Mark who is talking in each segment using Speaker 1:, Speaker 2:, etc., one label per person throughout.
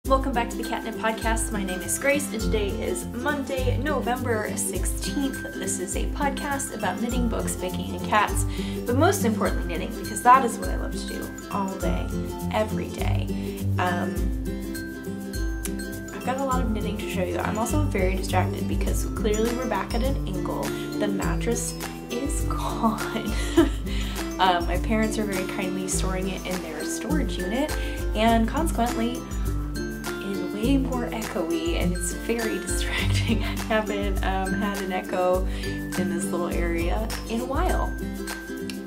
Speaker 1: Welcome back to the Catnip Podcast. My name is Grace and today is Monday, November 16th. This is a podcast about knitting, books, baking, and cats, but most importantly knitting, because that is what I love to do all day, every day. I've got a lot of knitting to show you. I'm also very distracted because clearly we're back at an angle. The mattress is gone. My parents are very kindly storing it in their storage unit, and consequently way more echoey and it's very distracting. I haven't had an echo in this little area in a while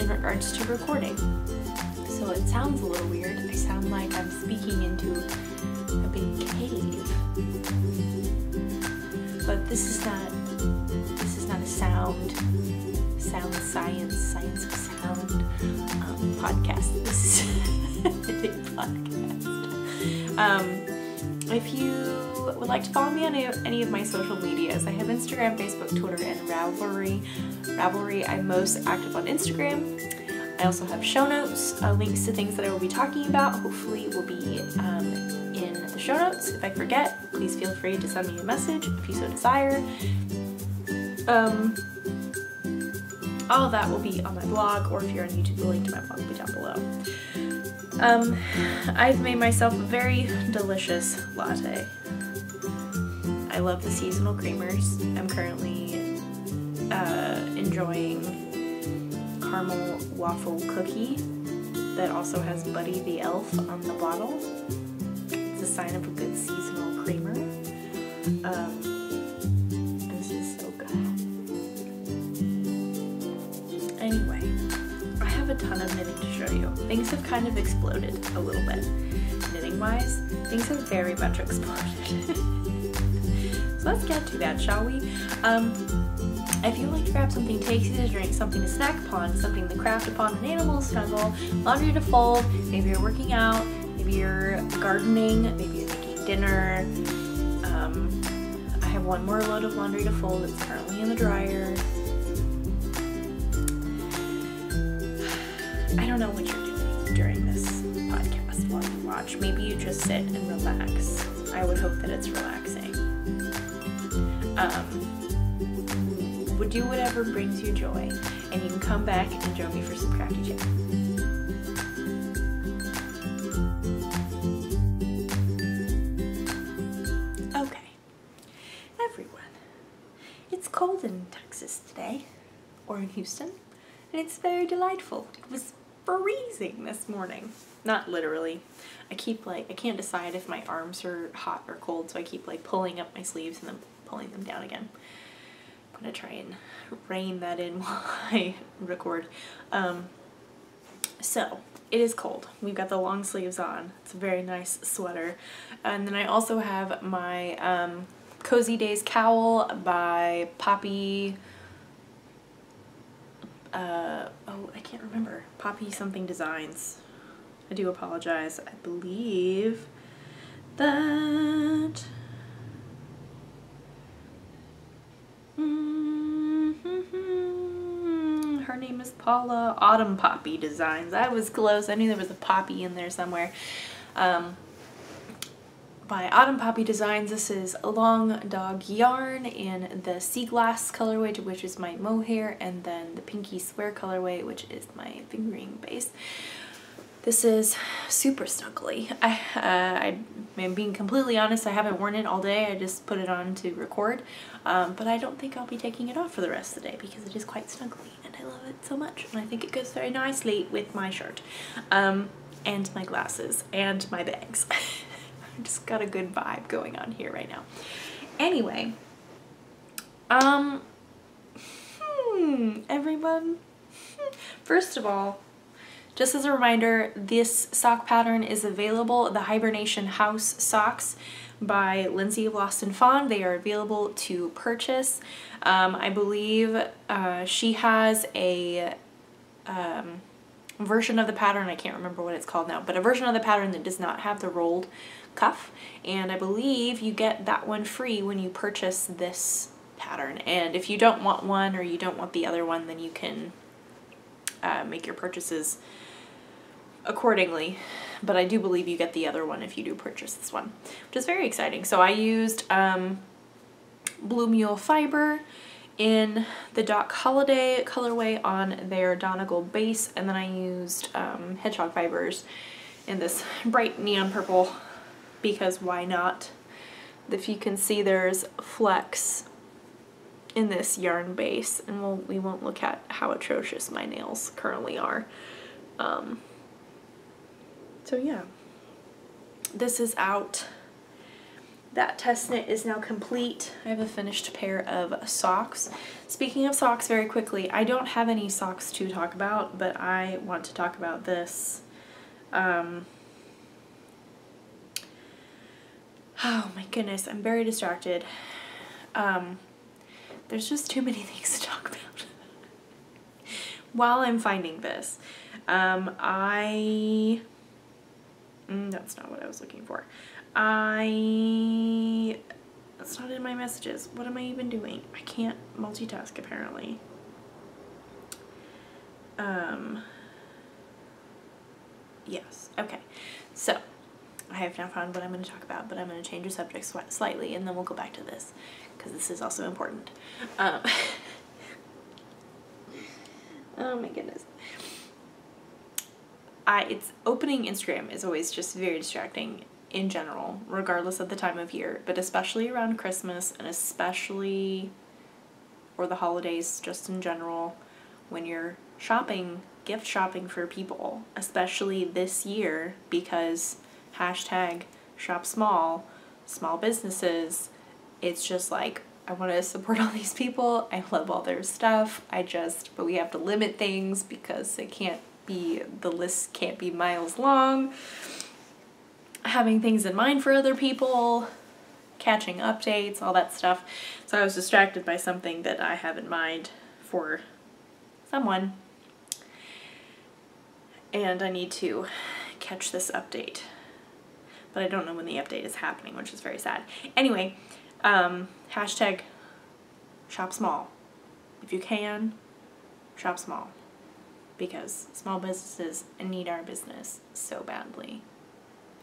Speaker 1: in regards to recording. So it sounds a little weird. I sound like I'm speaking into a big cave. But this is not a sound science of sound podcast. This is a big podcast. If you would like to follow me on any of my social medias, I have Instagram, Facebook, Twitter, and Ravelry. I'm most active on Instagram. I also have show notes, links to things that I will be talking about. Hopefully will be in the show notes. If I forget, please feel free to send me a message if you so desire. All of that will be on my blog, or if you're on YouTube, the link to my blog will be down below. I've made myself a very delicious latte. I love the seasonal creamers. I'm currently enjoying caramel waffle cookie that also has Buddy the Elf on the bottle. It's a sign of a good seasonal creamer. This is so good. Anyway, I have a ton of knitting to show you. Things have kind of exploded a little bit. Knitting-wise, things have very much exploded. So let's get to that, shall we? If you like to grab something tasty to drink, something to snack upon, something to craft upon, an animal snuggle, laundry to fold, maybe you're working out, maybe you're gardening, maybe you're making dinner. I have one more load of laundry to fold that's currently in the dryer. I don't know what you're doing during this podcast while you watch. Maybe you just sit and relax. I would hope that it's relaxing. Would do whatever brings you joy, and you can come back and join me for some crafty chat. Okay, everyone. It's cold in Texas today, or in Houston, and it's very delightful. It was freezing this morning. Not literally. I can't decide if my arms are hot or cold, so I keep pulling up my sleeves and then pulling them down again. I'm gonna try and rein that in while I record. So it is cold. We've got the long sleeves on. It's a very nice sweater. And then I also have my Cozy Days cowl by Poppy. Oh, I can't remember. Poppy something designs. I do apologize. I believe that her name is Paula Autumn Poppy Designs. I was close. I knew there was a poppy in there somewhere. By Autumn Poppy Designs. This is a long dog yarn in the sea glass colorway, which is my mohair, and then the pinky square colorway, which is my fingering base. This is super snuggly. I'm being completely honest, I haven't worn it all day. I just put it on to record, but I don't think I'll be taking it off for the rest of the day because it is quite snuggly and I love it so much, and I think it goes very nicely with my shirt, and my glasses and my bags. I just got a good vibe going on here right now. Anyway, everyone, first of all, just as a reminder, this sock pattern is available, the Hibernation House socks by Lindsay of Lost and Fawn. They are available to purchase. I believe she has a version of the pattern, I can't remember what it's called now, but a version of the pattern that does not have the rolled cuff, and I believe you get that one free when you purchase this pattern. And if you don't want one or you don't want the other one, then you can make your purchases accordingly. but I do believe you get the other one if you do purchase this one, which is very exciting. So I used Blue Mule Fiber in the Doc Holiday colorway on their Donegal base, and then I used Hedgehog Fibers in this bright neon purple, because why not? If you can see, there's flecks in this yarn base, and we won't look at how atrocious my nails currently are. So yeah, this is out. That test knit is now complete. I have a finished pair of socks. Speaking of socks, very quickly, I don't have any socks to talk about, but I want to talk about this. Oh my goodness, I'm very distracted. There's just too many things to talk about. While I'm finding this, that's not what I was looking for. That's not in my messages. What am I even doing? I can't multitask apparently. Yes, okay. So, I have now found what I'm going to talk about, but I'm going to change the subject slightly, and then we'll go back to this, because this is also important. Oh my goodness. It's opening Instagram is always just very distracting in general, regardless of the time of year, but especially around Christmas, and especially or the holidays just in general, when you're shopping, gift shopping for people, especially this year, because hashtag shop small, small businesses. It's just like, I want to support all these people. I love all their stuff. But we have to limit things because the list can't be miles long. Having things in mind for other people, catching updates, all that stuff. So I was distracted by something that I have in mind for someone. And I need to catch this update. But I don't know when the update is happening, which is very sad. Anyway, hashtag shop small. If you can, shop small. Because small businesses need our business so badly.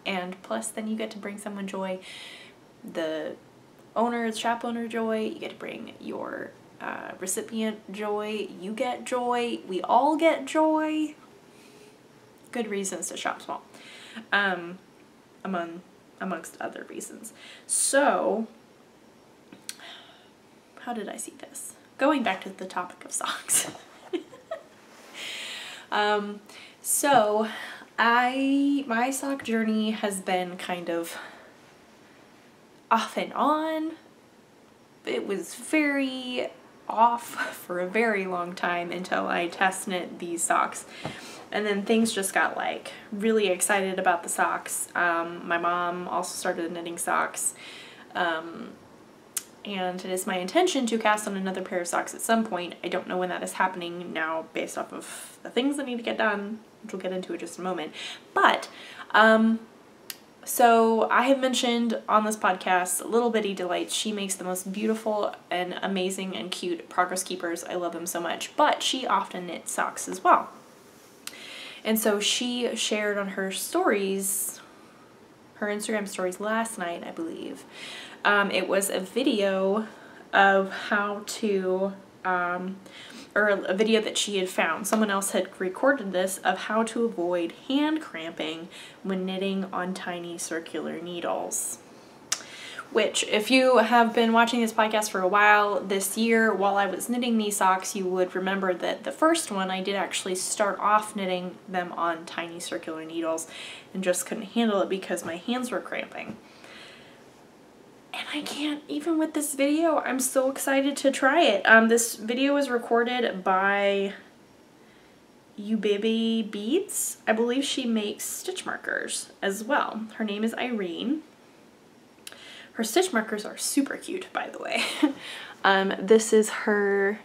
Speaker 1: And plus then you get to bring someone joy. The shop owner joy, you get to bring your recipient joy, you get joy, we all get joy. Good reasons to shop small. Amongst other reasons. So, how did I see this? Going back to the topic of socks. So my sock journey has been kind of off and on. It was very off for a very long time until I test knit these socks. And then things just got like really excited about the socks. My mom also started knitting socks. And it is my intention to cast on another pair of socks at some point. I don't know when that is happening now based off of the things that need to get done, which we'll get into in just a moment. But, so I have mentioned on this podcast, Little Bitty Delights. She makes the most beautiful and amazing and cute progress keepers. I love them so much. But she often knits socks as well. And so she shared on her stories, her Instagram stories last night, I believe. It was a video of how to, or a video that she had found. Someone else had recorded this of how to avoid hand cramping when knitting on tiny circular needles. Which, if you have been watching this podcast for a while, this year while I was knitting these socks, you would remember that the first one I did actually start off knitting them on tiny circular needles and just couldn't handle it because my hands were cramping. And I can't, even with this video, I'm so excited to try it. This video was recorded by Ubibi Beads. I believe she makes stitch markers as well. Her name is Irene. Her stitch markers are super cute, by the way. This is her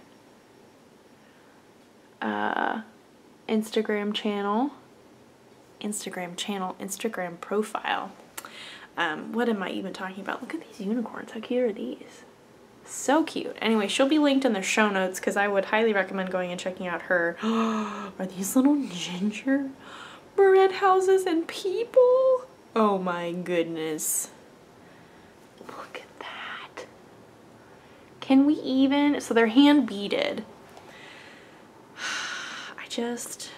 Speaker 1: Instagram profile. What am I even talking about? Look at these unicorns. How cute are these? So cute. Anyway, she'll be linked in the show notes because I would highly recommend going and checking out her. Are these little ginger? red houses and people. Oh my goodness. Look at that. Can we even, so they're hand beaded. I just,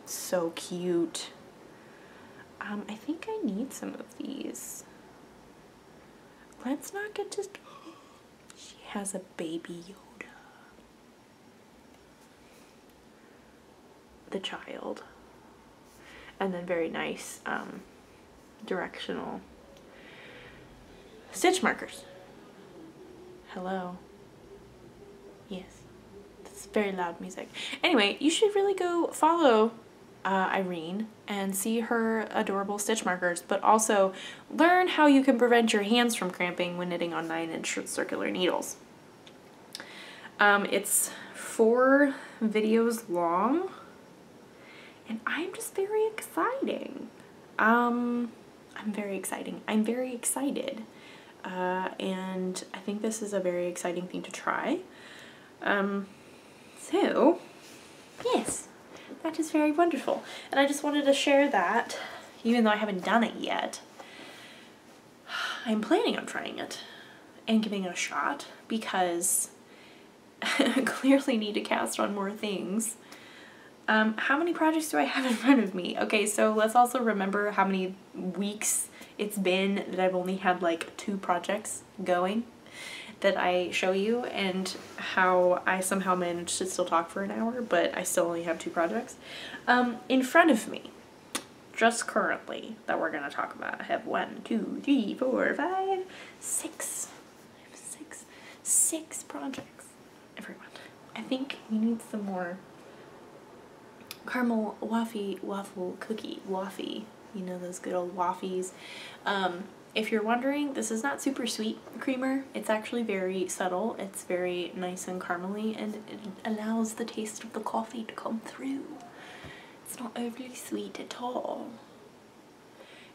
Speaker 1: so cute. I think I need some of these. Let's not get just, she has a baby Yoda. The child. And then very nice directional stitch markers. Hello. Yes. It's very loud music. Anyway, you should really go follow Irene and see her adorable stitch markers, but also learn how you can prevent your hands from cramping when knitting on 9-inch circular needles. It's 4 videos long, and I'm just very exciting. I'm very excited. And I think this is a very exciting thing to try. So, yes, that is very wonderful. And I just wanted to share that, even though I haven't done it yet. I'm planning on trying it and giving it a shot because I clearly need to cast on more things. How many projects do I have in front of me? Okay, so let's also remember how many weeks it's been that I've only had like 2 projects going that I show you, and how I somehow managed to still talk for an hour, but I still only have 2 projects. In front of me, just currently, that we're gonna talk about, I have 1, 2, 3, 4, 5, 6. I have 6 projects, everyone. I think we need some more caramel waffle cookie waffy, you know, those good old waffies. If you're wondering, this is not super sweet creamer. It's actually very subtle. It's very nice and caramely, and it allows the taste of the coffee to come through. It's not overly sweet at all.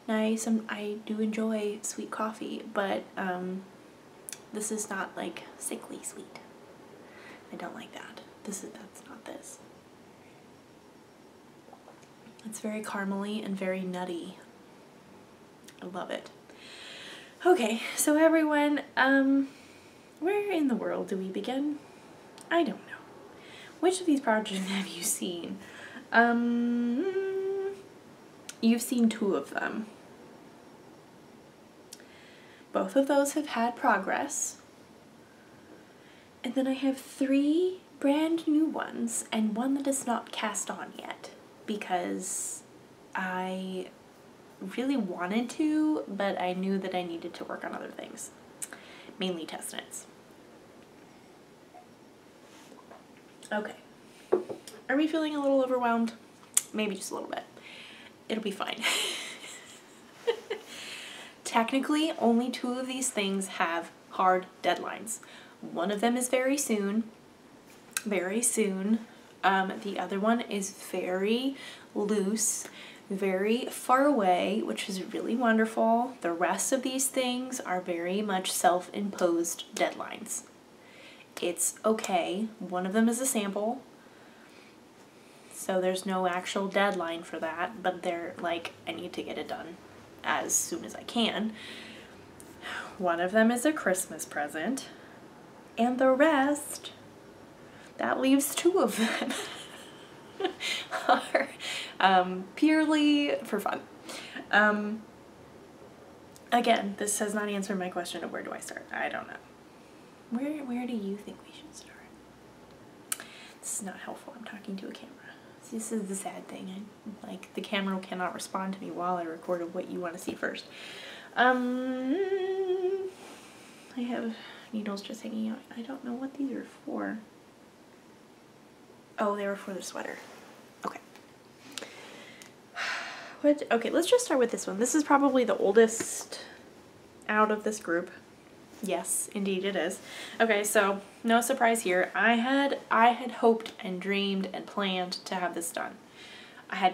Speaker 1: Now I do enjoy sweet coffee, but this is not like sickly sweet. I don't like that. That's not this. It's very caramely and very nutty. I love it. Okay, so everyone, where in the world do we begin? I don't know. Which of these projects have you seen? You've seen 2 of them. Both of those have had progress. And then I have 3 brand new ones and 1 that is not cast on yet, because I really wanted to, but I knew that I needed to work on other things, mainly test knits. Okay, are we feeling a little overwhelmed? Maybe just a little bit. It'll be fine. Technically, only 2 of these things have hard deadlines. One of them is very soon. The other one is very loose, very far away, which is really wonderful. The rest of these things are very much self-imposed deadlines. It's okay. One of them is a sample, so there's no actual deadline for that, but they're like, I need to get it done as soon as I can. One of them is a Christmas present, and the rest, that leaves 2 of them, are purely for fun. Again, this has not answered my question of where do I start. I don't know. Where do you think we should start? This is not helpful. I'm talking to a camera. This is the sad thing. Like, the camera cannot respond to me while I record what you want to see first. I have needles just hanging out. I don't know what these are for. Oh, they were for the sweater. Okay. Okay, let's just start with this one. This is probably the oldest out of this group. Yes, indeed it is. Okay, so no surprise here. I had hoped and dreamed and planned to have this done. I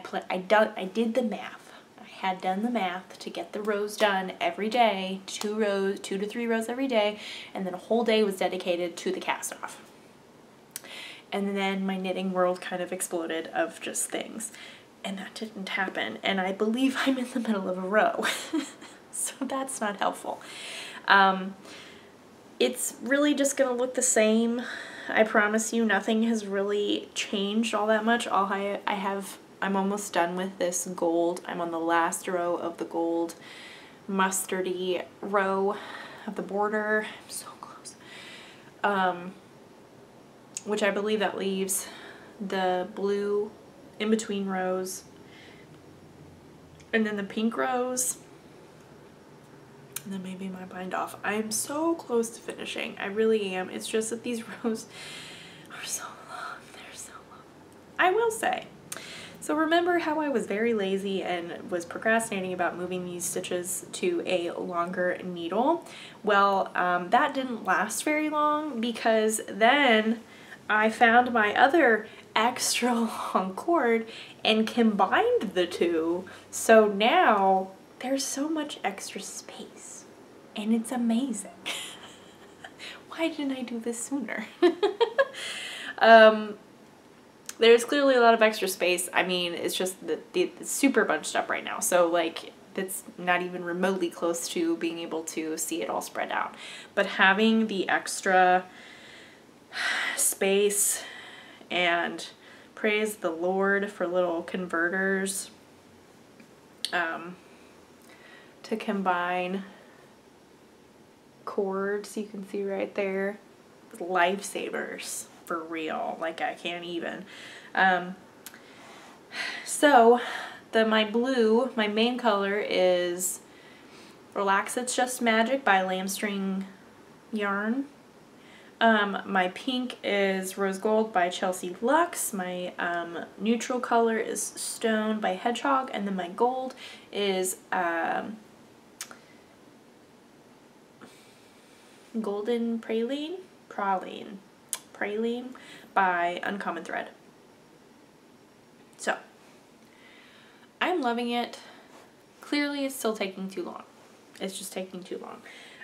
Speaker 1: did the math. I had done the math to get the rows done every day, 2 to 3 rows every day, and then a whole day was dedicated to the cast off. And then my knitting world kind of exploded of just things. and that didn't happen. And I believe I'm in the middle of a row. So that's not helpful. It's really just gonna look the same. I promise you, nothing has really changed all that much. I'm almost done with this gold. I'm on the last row of the gold mustardy row of the border. I'm so close. Which I believe that leaves the blue in between rows, and then the pink rows, and then maybe my bind off. I am so close to finishing. I really am. It's just that these rows are so long. They're so long. I will say, so remember how I was very lazy and was procrastinating about moving these stitches to a longer needle? Well, that didn't last very long, because then I found my other extra long cord and combined the two. So now there's so much extra space and it's amazing. Why didn't I do this sooner? There's clearly a lot of extra space. I mean, it's just that it's super bunched up right now. So like, that's not even remotely close to being able to see it all spread out. But having the extra space, and praise the Lord for little converters to combine cords, you can see right there, lifesavers for real. Like, I can't even. So my blue, my main color is Relax It's Just Magic by Lamstring Yarn. My pink is Rose Gold by Chelsea Luxe. My neutral color is Stone by Hedgehog, and then my gold is Golden Praline by Uncommon Thread. So I'm loving it. Clearly it's still taking too long. It's just taking too long.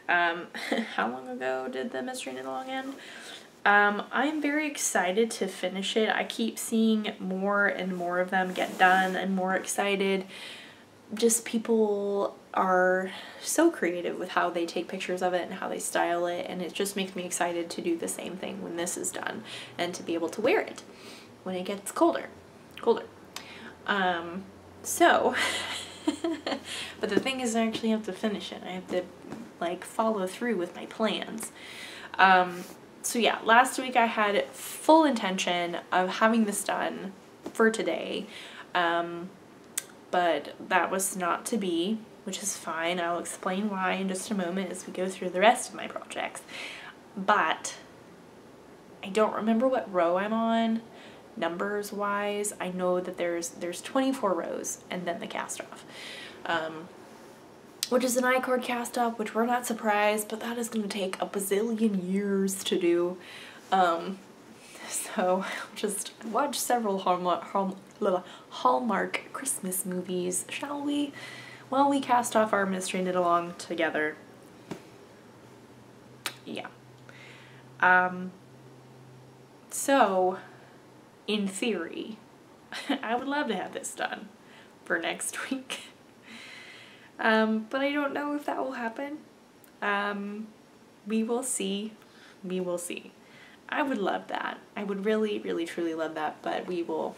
Speaker 1: How long ago did the Mystery Knit Along end? I'm very excited to finish it. I keep seeing more and more of them get done and more excited. Just people are so creative with how they take pictures of it and how they style it, and it just makes me excited to do the same thing when this is done and to be able to wear it when it gets colder. So but the thing is, I actually have to finish it. I have to like follow through with my plans. So yeah, last week I had full intention of having this done for today, but that was not to be, which is fine. I'll explain why in just a moment as we go through the rest of my projects. But I don't remember what row I'm on numbers wise. I know that there's 24 rows and then the cast off, which is an I-cord cast off, which we're not surprised, but that is going to take a bazillion years to do. So just watch several Hallmark Christmas movies, shall we? While we cast off our Mystery Knit Along together. Yeah. So in theory, I would love to have this done for next week. But I don't know if that will happen. We will see. We will see. I would love that. I would really, really, truly love that, but we will.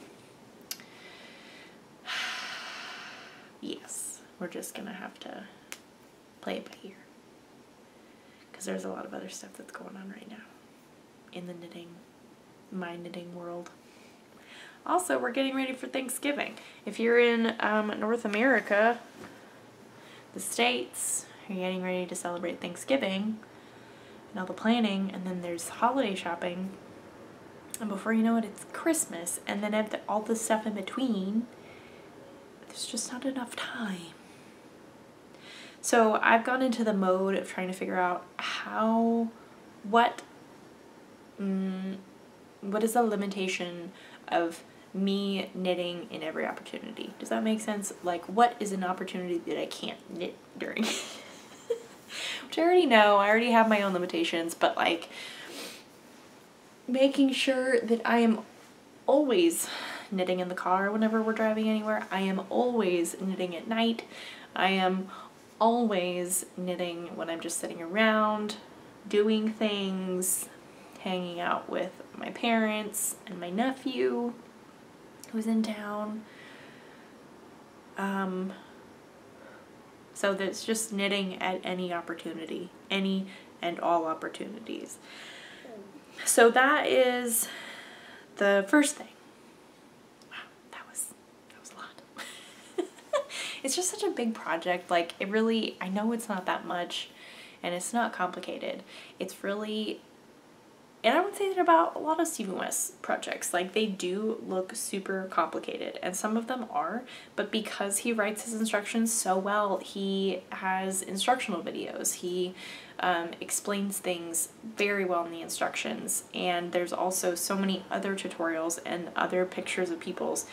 Speaker 1: Yes, we're just gonna have to play it by ear. Because there's a lot of other stuff that's going on right now in the my knitting world. Also, we're getting ready for Thanksgiving. If you're in North America, the States, you're getting ready to celebrate Thanksgiving and all the planning, and then there's holiday shopping, and before you know it, it's Christmas, and then all the stuff in between. There's just not enough time. So I've gone into the mode of trying to figure out what is the limitation of me knitting in every opportunity. Does that make sense? Like, what is an opportunity that I can't knit during? Which I already know, I already have my own limitations, but like making sure that I am always knitting in the car whenever we're driving anywhere. I am always knitting at night. I am always knitting when I'm just sitting around, doing things, hanging out with my parents and my nephew who's in town. So there's just knitting at any opportunity, any and all opportunities. So that is the first thing. Wow, that was a lot. It's just such a big project. Like, it really, I know it's not that much and it's not complicated. It's really, and I would say that about a lot of Stephen West projects, like, they do look super complicated, and some of them are, but because he writes his instructions so well, he has instructional videos. He explains things very well in the instructions, and there's also so many other tutorials and other pictures of people's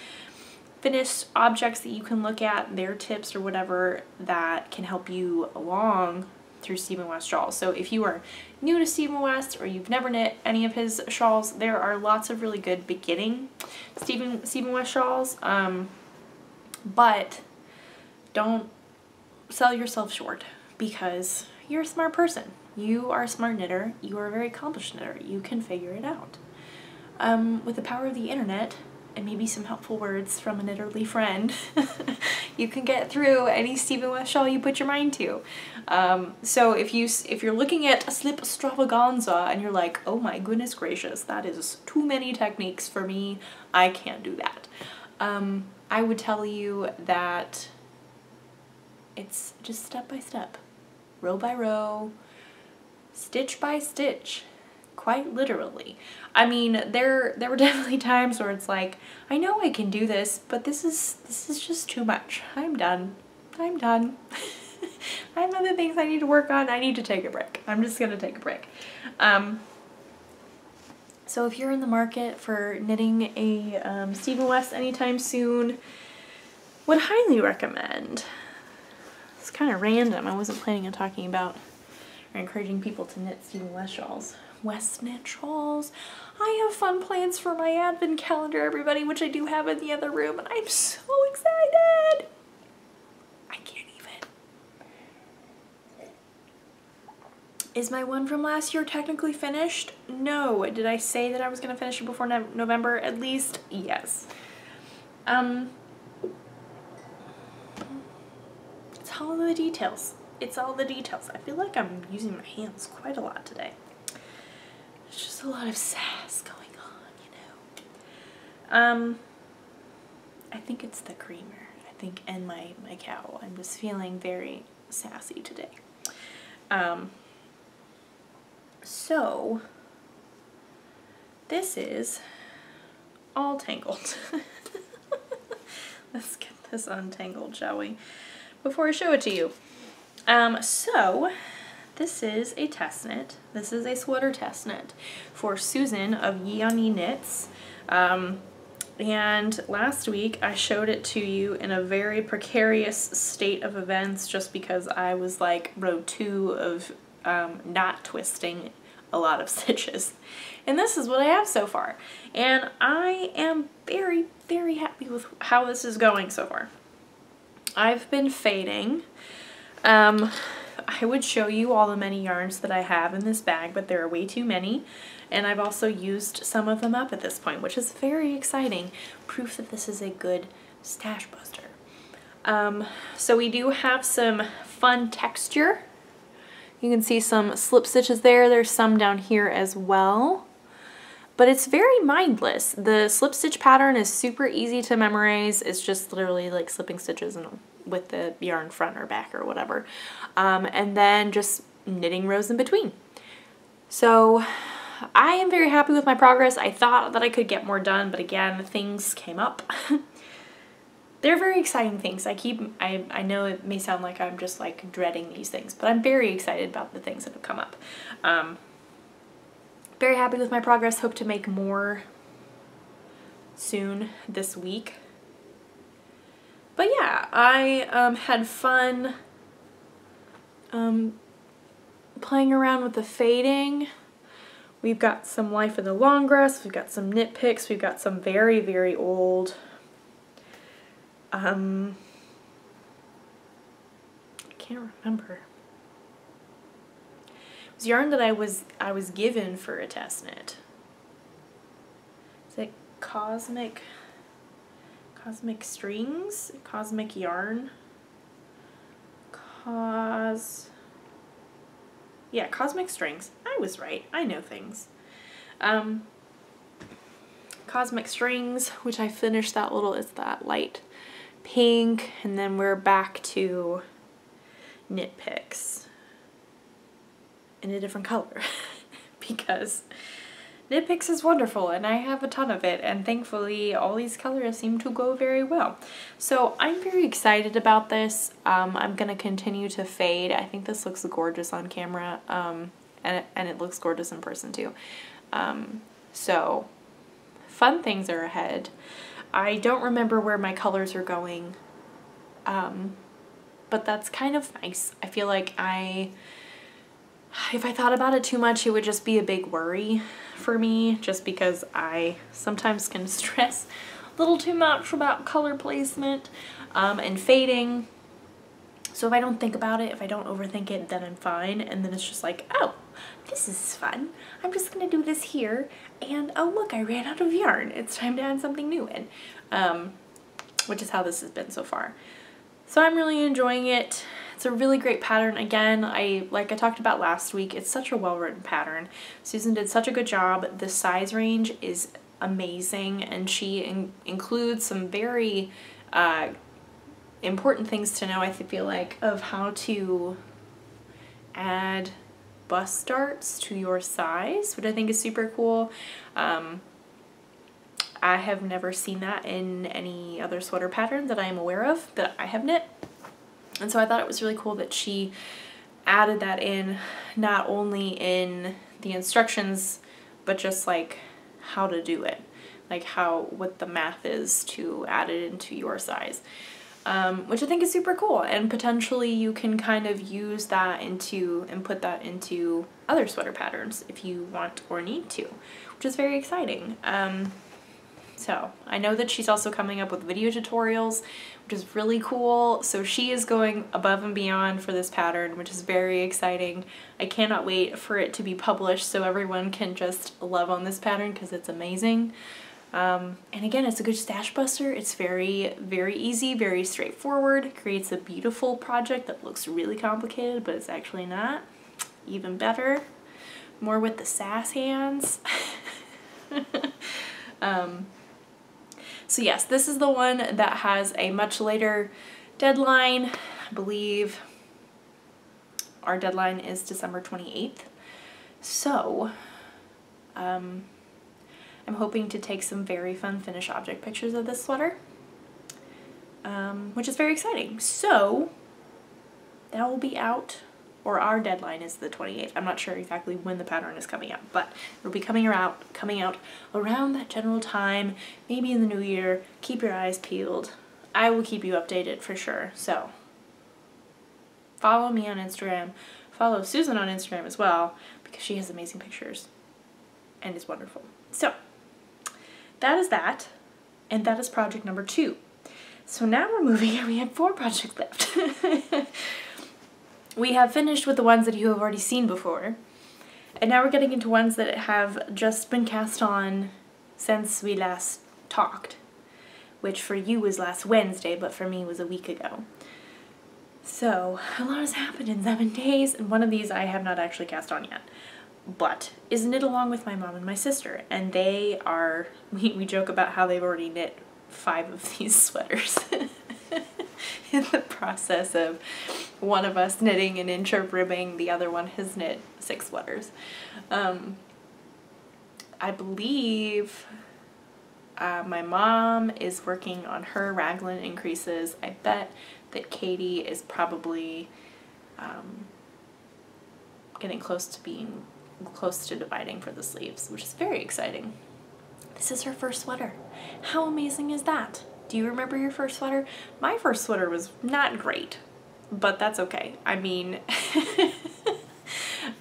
Speaker 1: finished objects that you can look at, their tips or whatever, that can help you along through Stephen West shawls. So if you are new to Stephen West or you've never knit any of his shawls, there are lots of really good beginning Stephen West shawls, but don't sell yourself short, because you're a smart person. You are a smart knitter. You are a very accomplished knitter. You can figure it out. With the power of the internet and maybe some helpful words from a knitterly friend, you can get through any Stephen West shawl you put your mind to. So if you're looking at a slip extravaganza and you're like, oh my goodness gracious, that is too many techniques for me, I can't do that. I would tell you that it's just step by step, row by row, stitch by stitch. Quite literally. I mean, there were definitely times where it's like, I know I can do this, but this is just too much. I'm done. I'm done. I have other things I need to work on. I need to take a break. I'm just gonna take a break. So if you're in the market for knitting a Stephen West anytime soon, would highly recommend. It's kind of random. I wasn't planning on talking about or encouraging people to knit Stephen West shawls. West knit shawls. I have fun plans for my advent calendar, everybody, which I do have in the other room, and I'm so excited. I can't even. Is my one from last year technically finished? No. Did I say that I was going to finish it before November? At least, yes. It's all the details. It's all the details. I feel like I'm using my hands quite a lot today. There's just a lot of sass going on, you know. I think it's the creamer. I think, and my cow. I'm just feeling very sassy today. So this is all tangled. Let's get this untangled, shall we? Before I show it to you. So this is a test knit. This is a sweater test knit for Susan of Ye On Ye Knits. And last week I showed it to you in a very precarious state of events just because I was like row 2 of not twisting a lot of stitches. And this is what I have so far. And I am very, very happy with how this is going so far. I've been fading. I would show you all the many yarns that I have in this bag, but there are way too many, and I've also used some of them up at this point, which is very exciting. Proof that this is a good stash buster. So we do have some fun texture. You can see some slip stitches there. There's some down here as well. But it's very mindless. The slip stitch pattern is super easy to memorize. It's just literally like slipping stitches and with the yarn front or back or whatever. And then just knitting rows in between. So I am very happy with my progress. I thought that I could get more done, but again, things came up. They're very exciting things. I know it may sound like I'm just like dreading these things, but I'm very excited about the things that have come up. Very happy with my progress. Hope to make more soon this week. But yeah, I had fun playing around with the fading, We've got some Life in the Long Grass, we've got some knit picks, we've got some very, very old, I can't remember. It was yarn that I was given for a test knit. Is it Cosmic Strings? Cosmic Yarn? Yeah, Cosmic Strings. I was right. I know things. Cosmic Strings, which I finished that little, it's that light pink, and then we're back to knit picks in a different color because knit picks is wonderful and I have a ton of it, and thankfully all these colors seem to go very well. So I'm very excited about this. I'm gonna continue to fade. I think this looks gorgeous on camera, and it looks gorgeous in person too. So fun things are ahead. I don't remember where my colors are going, but that's kind of nice. I feel like if I thought about it too much, it would just be a big worry for me, just because I sometimes can stress a little too much about color placement and fading. So if I don't think about it, if I don't overthink it, then I'm fine. And then it's just like, oh, this is fun. I'm just gonna do this here. And oh look, I ran out of yarn. It's time to add something new in, which is how this has been so far. So I'm really enjoying it. It's a really great pattern. Again, like I talked about last week, it's such a well-written pattern. Susan did such a good job. The size range is amazing, and she includes some very important things to know, I feel like, of how to add bust darts to your size, which I think is super cool. I have never seen that in any other sweater pattern that I am aware of that I have knit. And so I thought it was really cool that she added that in, not only in the instructions, but just like how to do it, like what the math is to add it into your size, which I think is super cool. And potentially you can kind of use that and put that into other sweater patterns if you want or need to, which is very exciting. So I know that she's also coming up with video tutorials, which is really cool. So she is going above and beyond for this pattern, which is very exciting. I cannot wait for it to be published so everyone can just love on this pattern because it's amazing. And again, it's a good stash buster. It's very, very easy, very straightforward. Creates a beautiful project that looks really complicated, but it's actually not. Even better. More with the sass hands. So yes, this is the one that has a much later deadline. I believe our deadline is December 28th. So I'm hoping to take some very fun finished object pictures of this sweater, which is very exciting. So that will be out, or our deadline is the 28th. I'm not sure exactly when the pattern is coming out, but it'll be coming out around that general time, maybe in the new year. Keep your eyes peeled. I will keep you updated for sure. So follow me on Instagram. Follow Susan on Instagram as well, because she has amazing pictures and is wonderful. So that is that, and that is project number 2. So now we're moving, and we have 4 projects left. We have finished with the ones that you have already seen before, and now we're getting into ones that have just been cast on since we last talked, which for you was last Wednesday, but for me was a week ago. So a lot has happened in 7 days, and one of these I have not actually cast on yet, but is knit along with my mom and my sister, and they are, we joke about how they've already knit 5 of these sweaters. In the process of one of us knitting an inch of ribbing, the other one has knit 6 sweaters. I believe my mom is working on her raglan increases. I bet that Katie is probably getting close to dividing for the sleeves, which is very exciting. This is her first sweater. How amazing is that? Do you remember your first sweater? My first sweater was not great, but that's okay. I mean,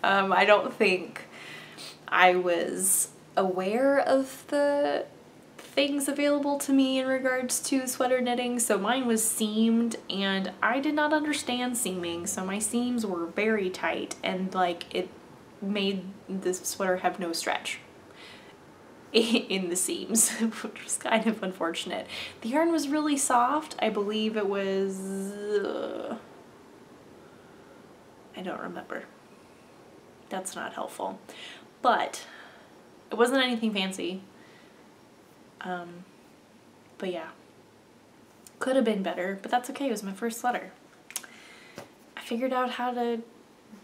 Speaker 1: I don't think I was aware of the things available to me in regards to sweater knitting. So mine was seamed and I did not understand seaming. So my seams were very tight and like it made this sweater have no stretch in the seams, which was kind of unfortunate. The yarn was really soft. I believe it was, I don't remember. That's not helpful. But it wasn't anything fancy. But yeah, could have been better, but that's okay. It was my first sweater. I figured out how to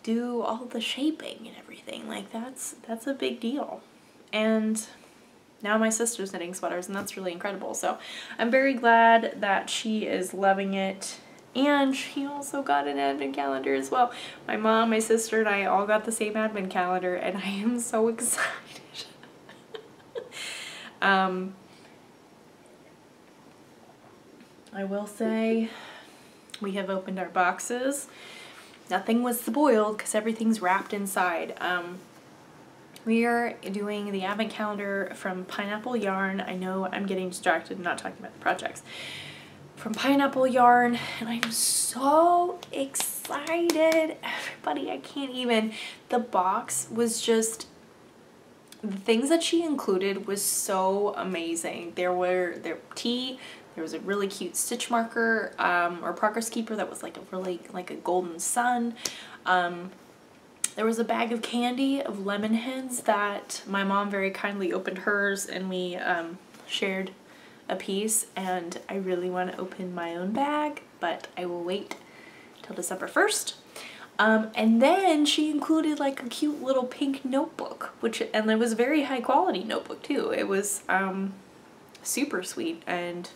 Speaker 1: do all the shaping and everything. Like that's a big deal. And now my sister's knitting sweaters and that's really incredible. So I'm very glad that she is loving it. And she also got an advent calendar as well. My mom, my sister, and I all got the same advent calendar and I am so excited. I will say we have opened our boxes. Nothing was spoiled because everything's wrapped inside. We are doing the advent calendar from Pineapple Yarn. I know I'm getting distracted and not talking about the projects. From Pineapple Yarn, and I'm so excited. Everybody, I can't even. The box was just, the things that she included was so amazing. There was a really cute stitch marker or progress keeper that was like a golden sun. There was a bag of candy of lemon heads that my mom very kindly opened hers and we shared a piece, and I really want to open my own bag, but I will wait till December 1st. And then she included like a cute little pink notebook, and it was a very high quality notebook too. It was super sweet, and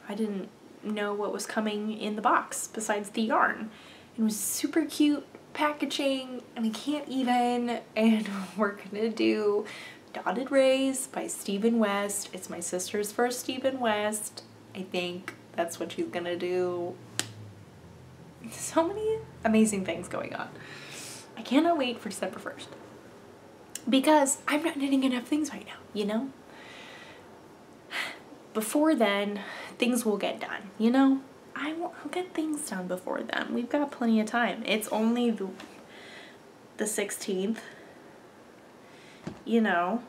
Speaker 1: I didn't know what was coming in the box besides the yarn. It was super cute packaging, and I can't even, and we're gonna do Dotted Rays by Stephen West. It's my sister's first Stephen West. I think that's what she's gonna do. So many amazing things going on. I cannot wait for December 1st because I'm not knitting enough things right now, you know? Before then, things will get done, you know? I'll get things done before then. We've got plenty of time. It's only the 16th, you know?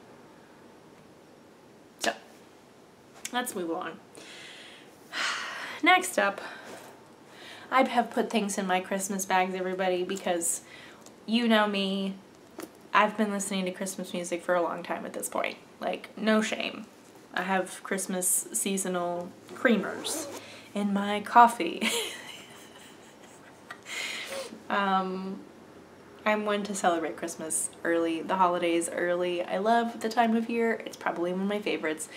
Speaker 1: So, let's move on. Next up, I have put things in my Christmas bags, everybody, because you know me, I've been listening to Christmas music for a long time at this point. Like, no shame. I have Christmas seasonal creamers in my coffee. I'm one to celebrate Christmas early, the holidays early. I love the time of year. It's probably one of my favorites.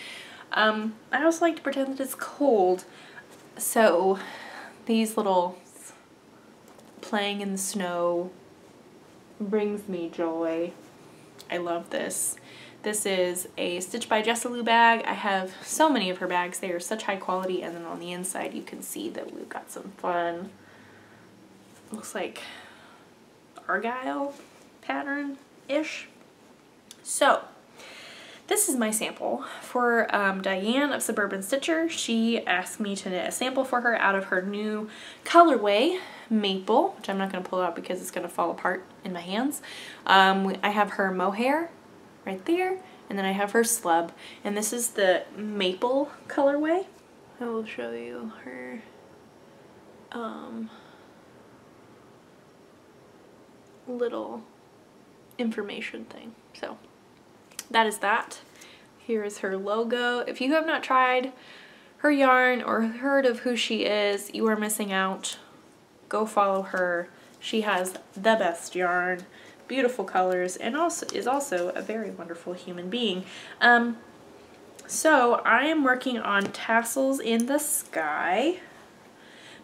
Speaker 1: I also like to pretend that it's cold. So these little playing in the snow brings me joy. I love this. This is a Stitch by Jessalou bag. I have so many of her bags. They are such high quality, and then on the inside you can see that we've got some fun, looks like argyle pattern-ish. So this is my sample for Diane of Suburban Stitcher. She asked me to knit a sample for her out of her new colorway, Maple, which I'm not going to pull out because it's going to fall apart in my hands. I have her mohair right there, and then I have her slub, and this is the Maple colorway. I will show you her little information thing. So that is that. Here is her logo. If you have not tried her yarn or heard of who she is, you are missing out. Go follow her. She has the best yarn, beautiful colors, and also is also a very wonderful human being. So I am working on Tassels in the Sky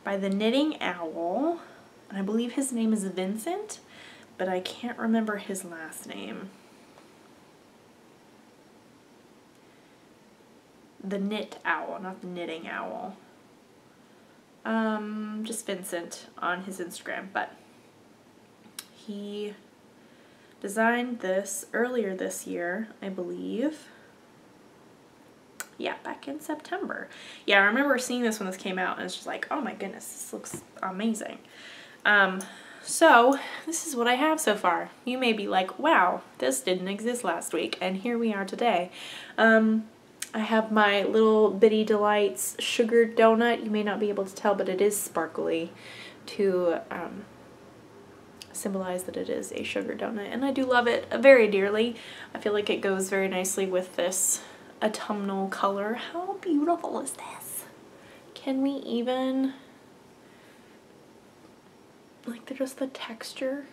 Speaker 1: by the Knitting Owl, and I believe his name is Vincent, but I can't remember his last name. The Knit Owl, not the Knitting Owl. Just Vincent on his Instagram, but he designed this earlier this year, I believe. Yeah, back in September. Yeah, I remember seeing this when this came out, and it's just like, oh my goodness, this looks amazing. So this is what I have so far. You may be like, wow, this didn't exist last week, and here we are today. I have my Little Bitty Delights sugar donut. You may not be able to tell, but it is sparkly to symbolize that it is a sugar donut, and I do love it very dearly. I feel like it goes very nicely with this autumnal color. How beautiful is this? Can we even, like, just the texture?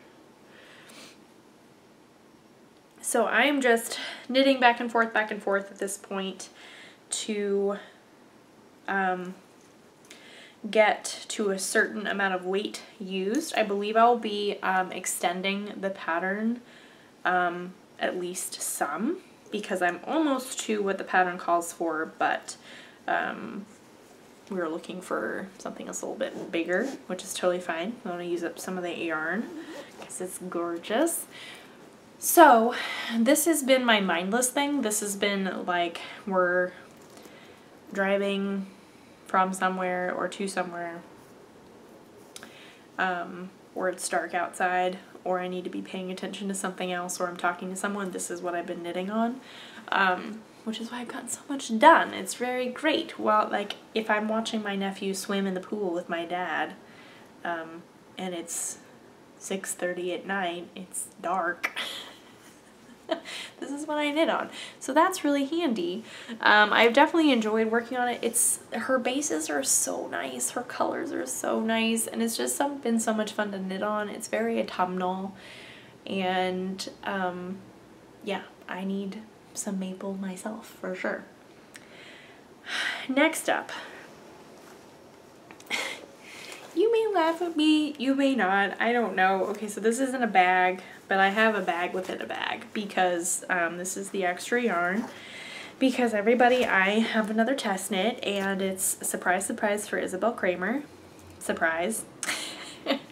Speaker 1: So I'm just knitting back and forth at this point to get to a certain amount of weight used. I believe I'll be extending the pattern at least some, because I'm almost to what the pattern calls for, but we were looking for something that's a little bit bigger, which is totally fine. I want to use up some of the yarn because it's gorgeous. So this has been my mindless thing. This has been like we're driving from somewhere or to somewhere, or it's dark outside, or I need to be paying attention to something else, or I'm talking to someone. This is what I've been knitting on, which is why I've gotten so much done. It's very great. Well, like if I'm watching my nephew swim in the pool with my dad, and it's 6:30 at night, it's dark. This is what I knit on. So that's really handy. I've definitely enjoyed working on it. Her bases are so nice. Her colors are so nice. And it's just been so much fun to knit on. It's very autumnal. And yeah, I need some maple myself for sure. Next up. You may laugh at me, you may not, I don't know. Okay, so this isn't a bag, but I have a bag within a bag because this is the extra yarn. Because everybody, I have another test knit, and it's a surprise, surprise for Isabel Kramer. Surprise.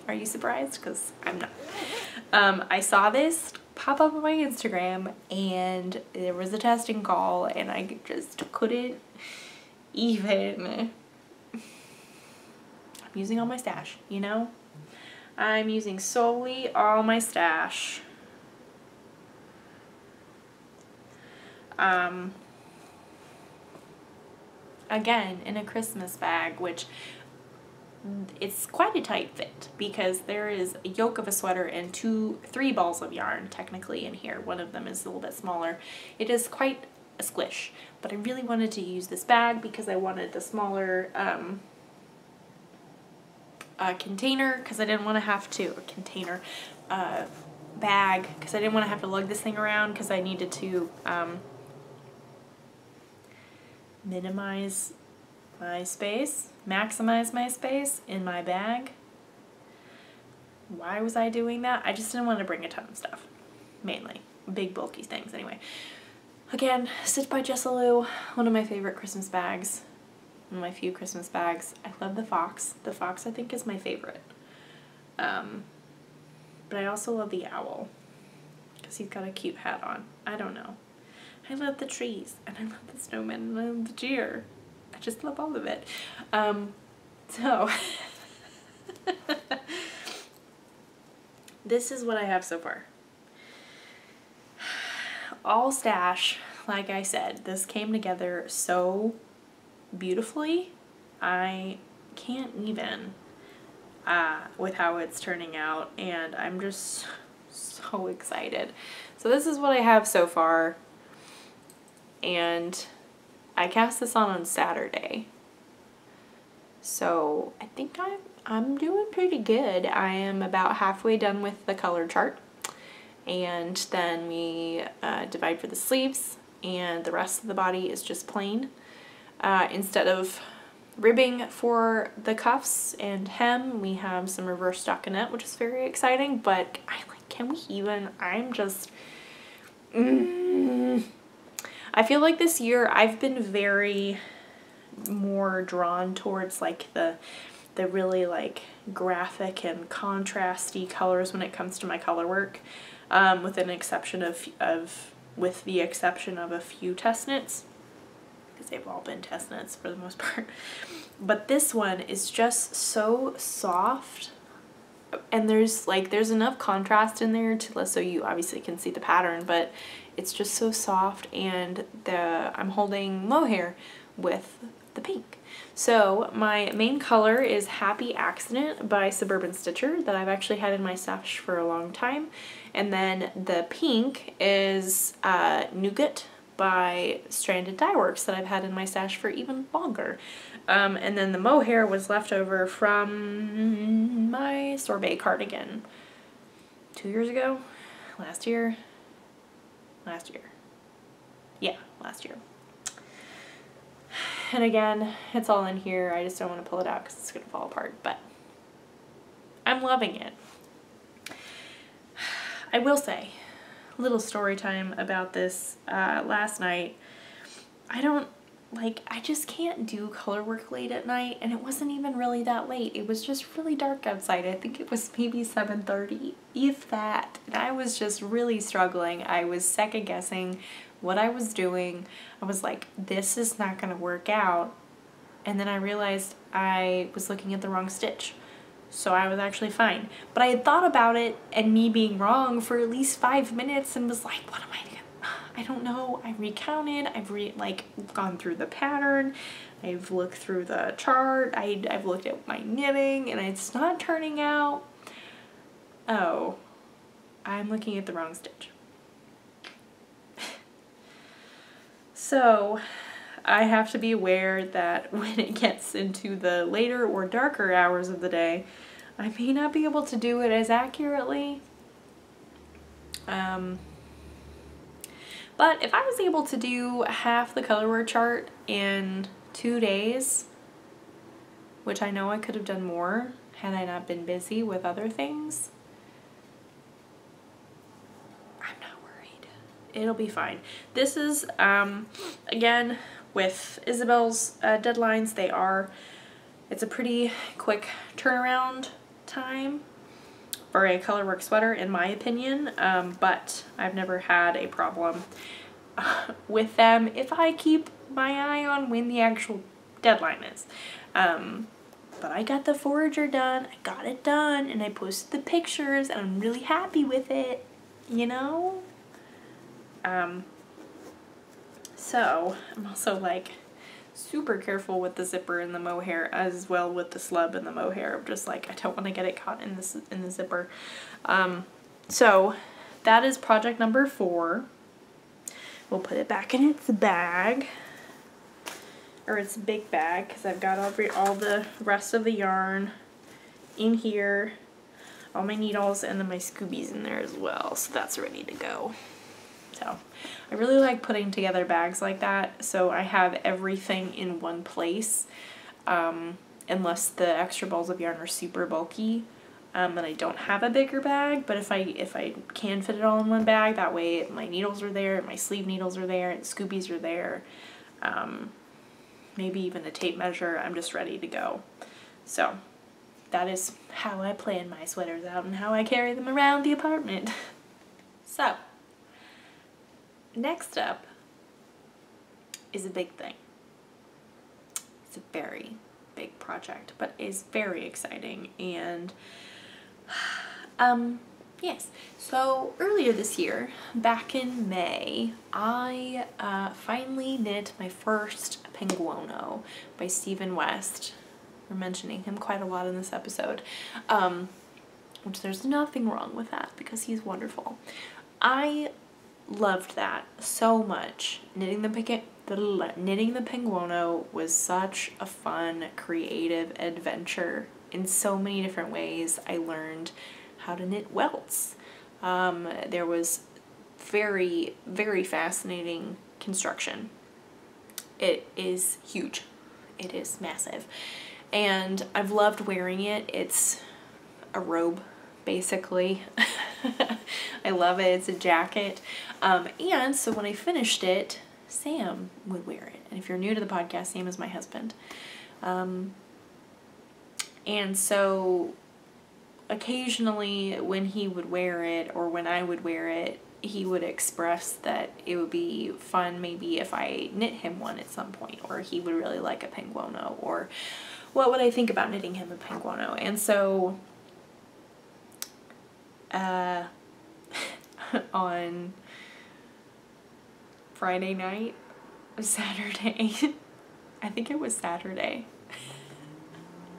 Speaker 1: Are you surprised? Because I'm not. I saw this pop up on my Instagram, and there was a testing call, and I just couldn't even. I'm using all my stash, you know? I'm using solely all my stash. Again, in a Christmas bag, which it's quite a tight fit because there is a yoke of a sweater and 3 balls of yarn technically in here. One of them is a little bit smaller. It is quite a squish, but I really wanted to use this bag because I wanted the smaller container, because I didn't want to have to, bag, because I didn't want to have to lug this thing around, because I needed to minimize my space, maximize my space in my bag. Why was I doing that? I just didn't want to bring a ton of stuff, mainly big bulky things. Anyway, again, Stitch by Jessalou, one of my favorite Christmas bags. One of my few Christmas bags. I love the fox. The fox I think is my favorite. But I also love the owl because he's got a cute hat on. I don't know. I love the trees, and I love the snowman, and I love the deer. I just love all of it. So this is what I have so far. All stash, like I said, this came together so beautifully. I can't even with how it's turning out, and I'm just so excited. So this is what I have so far, and I cast this on Saturday, so I think I'm doing pretty good. I am about halfway done with the color chart, and then we divide for the sleeves, and the rest of the body is just plain. Instead of ribbing for the cuffs and hem, we have some reverse stockinette, which is very exciting, but can we even, I'm just, I feel like this year I've been very more drawn towards like the the really like graphic and contrasty colors when it comes to my color work, with the exception of a few test knits, because they've all been test knits for the most part. But this one is just so soft, and there's enough contrast in there so you obviously can see the pattern, but it's just so soft, and I'm holding mohair with the pink. So my main color is Happy Accident by Suburban Stitcher that I've actually had in my stash for a long time. And then the pink is Nougat by Stranded Dye Works that I've had in my stash for even longer. And then the mohair was left over from my sorbet cardigan 2 years ago? Last year? Yeah, last year. And again, it's all in here. I just don't want to pull it out because it's going to fall apart, but I'm loving it. I will say, little story time about this. Last night, I just can't do color work late at night, and it wasn't even really that late. It was just really dark outside. I think it was maybe 7:30, if that. And I was just really struggling. I was second guessing what I was doing. I was like, this is not gonna work out. And then I realized I was looking at the wrong stitch. So I was actually fine. But I had thought about it and me being wrong for at least 5 minutes and was like, what am I doing? I don't know. I recounted. I've gone through the pattern. I've looked through the chart. I've looked at my knitting, and it's not turning out. Oh, I'm looking at the wrong stitch. So I have to be aware that when it gets into the later or darker hours of the day, I may not be able to do it as accurately. But if I was able to do half the colorware chart in 2 days, which I know I could have done more had I not been busy with other things, I'm not worried. It'll be fine. This is, again, with Isabel's deadlines, it's a pretty quick turnaround time for a colorwork sweater, in my opinion, but I've never had a problem with them if I keep my eye on when the actual deadline is. But I got the forager done, I got it done, and I posted the pictures, and I'm really happy with it, you know? So I'm also like super careful with the zipper and the mohair, as well with the slub and the mohair. I'm just like, I don't want to get it caught in the zipper. So that is project number 4. We'll put it back in its bag, or its big bag, because I've got all the rest of the yarn in here, all my needles, and then my Scoobies in there as well. So that's ready to go. So I really like putting together bags like that, so I have everything in one place, unless the extra balls of yarn are super bulky, and I don't have a bigger bag. But if I can fit it all in one bag, that way my needles are there, my sleeve needles are there, and Scoobies are there, maybe even a tape measure. I'm just ready to go. So that is how I plan my sweaters out and how I carry them around the apartment. So next up is a big thing. It's a very big project, but is very exciting. And yes, so earlier this year, back in May, I finally knit my first Penguono by Stephen West. We're mentioning him quite a lot in this episode, which there's nothing wrong with that because he's wonderful. I loved that so much. Knitting the Penguono was such a fun, creative adventure in so many different ways. I learned how to knit welts. There was very, very fascinating construction. It is huge. It is massive. And I've loved wearing it. It's a robe, basically. I love it. It's a jacket. And so when I finished it, Sam would wear it. And if you're new to the podcast, Sam is my husband. And so occasionally when he would wear it or when I would wear it, he would express that it would be fun maybe if I knit him one at some point, or he would really like a Penguono, or what would I think about knitting him a Penguono. And so on Friday night, Saturday, I think it was Saturday.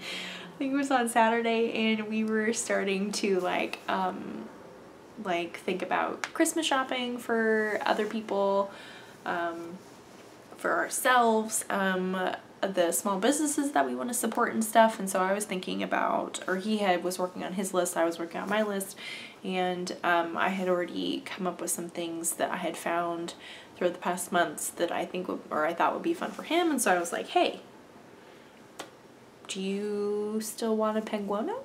Speaker 1: I think it was on Saturday, and we were starting to like think about Christmas shopping for other people, for ourselves, the small businesses that we want to support and stuff. And so I was thinking about, or was working on his list, I was working on my list, and I had already come up with some things that I had found throughout the past months that I thought would be fun for him. And so I was like, hey, do you still want a Penguono?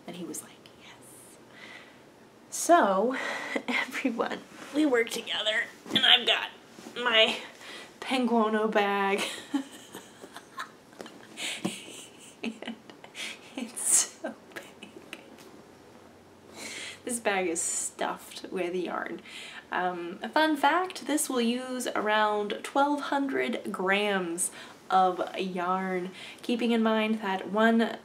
Speaker 1: And he was like, yes. So everyone, we worked together, and I've got my Penguono bag. And it's so big. This bag is stuffed with yarn. A fun fact, this will use around 1,200 grams of yarn, keeping in mind that one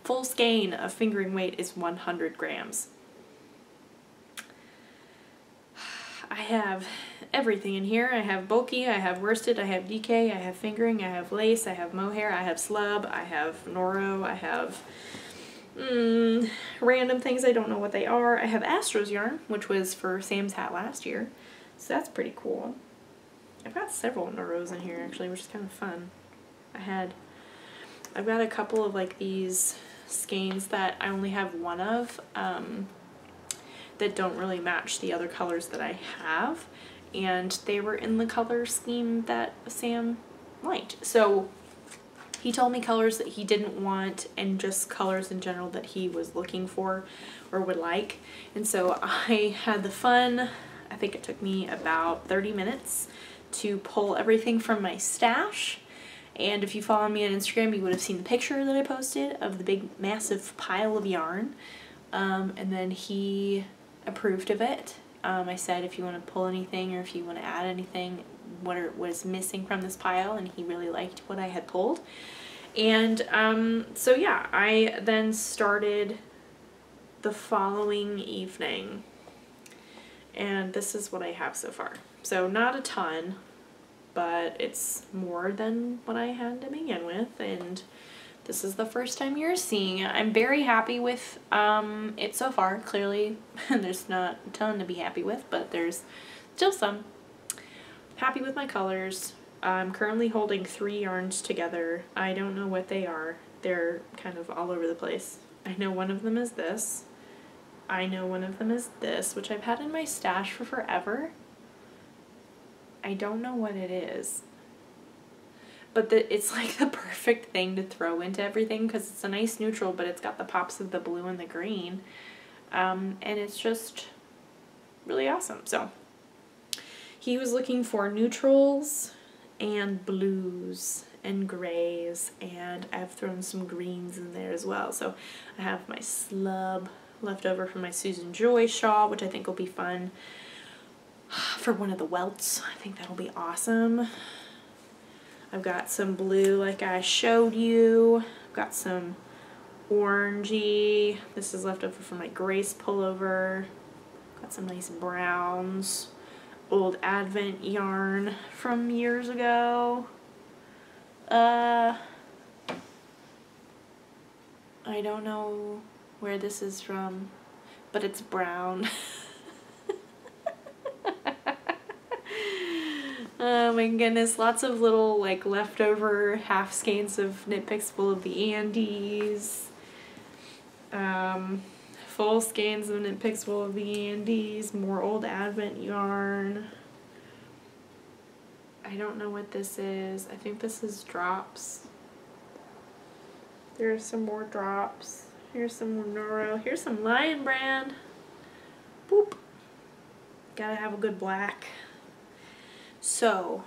Speaker 1: full skein of fingering weight is 100 grams. I have everything in here. I have bulky, I have worsted, I have DK, I have fingering, I have lace, I have mohair, I have slub, I have Noro, I have random things I don't know what they are. I have Astro's yarn, which was for Sam's hat last year, so that's pretty cool. I've got several Noros in here actually, which is kind of fun. I've got a couple of like these skeins that I only have one of, that don't really match the other colors that I have, and they were in the color scheme that Sam liked. So he told me colors that he didn't want and just colors in general that he was looking for or would like. And so I had the fun, I think it took me about 30 minutes to pull everything from my stash. And if you follow me on Instagram, you would have seen the picture that I posted of the big massive pile of yarn. And then he approved of it. I said if you want to pull anything or if you want to add anything, what was missing from this pile, and he really liked what I had pulled. And so yeah, I then started the following evening, and this is what I have so far. So not a ton, but it's more than what I had to begin with, and this is the first time you're seeing it. I'm very happy with it so far. Clearly, there's not a ton to be happy with, but there's still some. Happy with my colors. I'm currently holding 3 yarns together. I don't know what they are. They're kind of all over the place. I know one of them is this. I know one of them is this, which I've had in my stash for forever. I don't know what it is. But it's like the perfect thing to throw into everything because it's a nice neutral, but it's got the pops of the blue and the green. And it's just really awesome. So he was looking for neutrals and blues and grays, and I've thrown some greens in there as well. So I have my slub left over from my Susan Joy shawl, which I think will be fun for one of the welts. I think that'll be awesome. I've got some blue like I showed you. I've got some orangey. This is left over from my Grace pullover. Got some nice browns. Old Advent yarn from years ago. I don't know where this is from, but it's brown. Oh my goodness, lots of little like leftover half skeins of Knit Picks full of the Andes. Full skeins of Knit Picks full of the Andes. More Old Advent yarn. I don't know what this is. I think this is drops. There's some more drops. Here's some more Noro. Here's some Lion Brand. Boop. Gotta have a good black. So,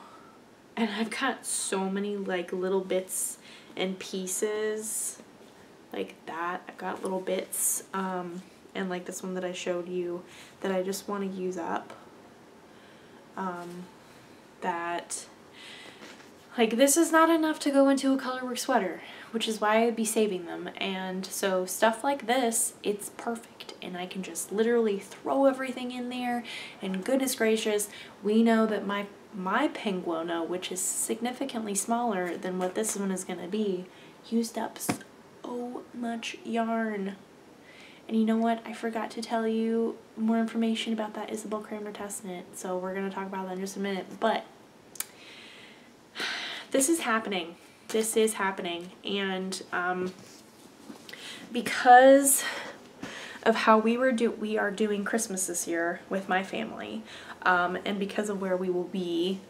Speaker 1: and I've got so many like little bits and pieces like that. I've got little bits, and like this one that I showed you that I just want to use up. That, like, this is not enough to go into a colorwork sweater, which is why I'd be saving them. And so stuff like this, it's perfect, and I can just literally throw everything in there, and goodness gracious, we know that my Penguono, which is significantly smaller than what this one is going to be, used up so much yarn. And you know what? I forgot to tell you more information about that Isabel Kramer test knit, so we're going to talk about that in just a minute. But this is happening. This is happening. And because of how we are doing Christmas this year with my family, and because of where we will be,